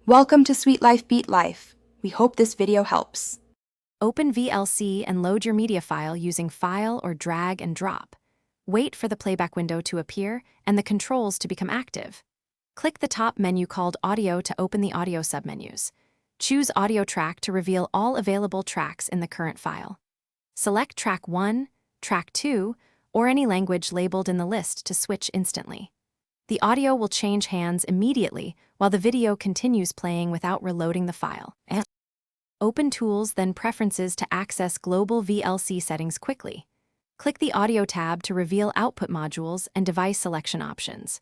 Welcome to Sweet Life Beat Life. We hope this video helps. Open VLC and load your media file using File or Drag and Drop. Wait for the playback window to appear and the controls to become active. Click the top menu called Audio to open the audio submenus. Choose Audio Track to reveal all available tracks in the current file. Select Track 1, Track 2, or any language labeled in the list to switch instantly. The audio will change hands immediately while the video continues playing without reloading the file. Open Tools, then Preferences to access global VLC settings quickly. Click the Audio tab to reveal output modules and device selection options.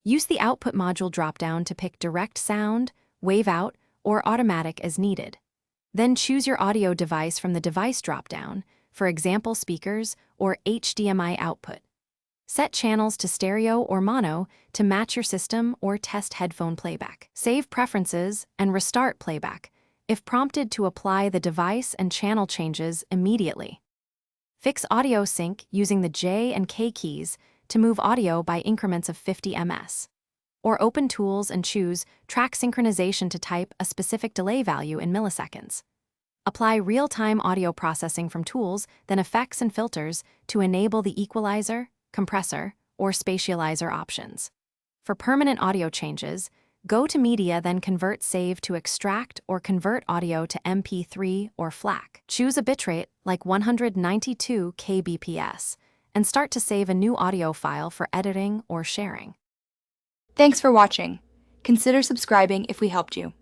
Use the Output module dropdown to pick Direct Sound, Wave Out, or Automatic as needed. Then choose your audio device from the Device dropdown, for example speakers or HDMI output. Set channels to stereo or mono to match your system or test headphone playback. Save preferences and restart playback if prompted to apply the device and channel changes immediately. Fix audio sync using the J and K keys to move audio by increments of 50 ms. Or open Tools and choose Track Synchronization to type a specific delay value in milliseconds. Apply real-time audio processing from Tools, then Effects and Filters to enable the equalizer, compressor, or spatializer options. For permanent audio changes, go to Media, then Convert Save to extract or convert audio to MP3 or FLAC. Choose a bitrate like 192 kbps and start to save a new audio file for editing or sharing. Thanks for watching. Consider subscribing if we helped you.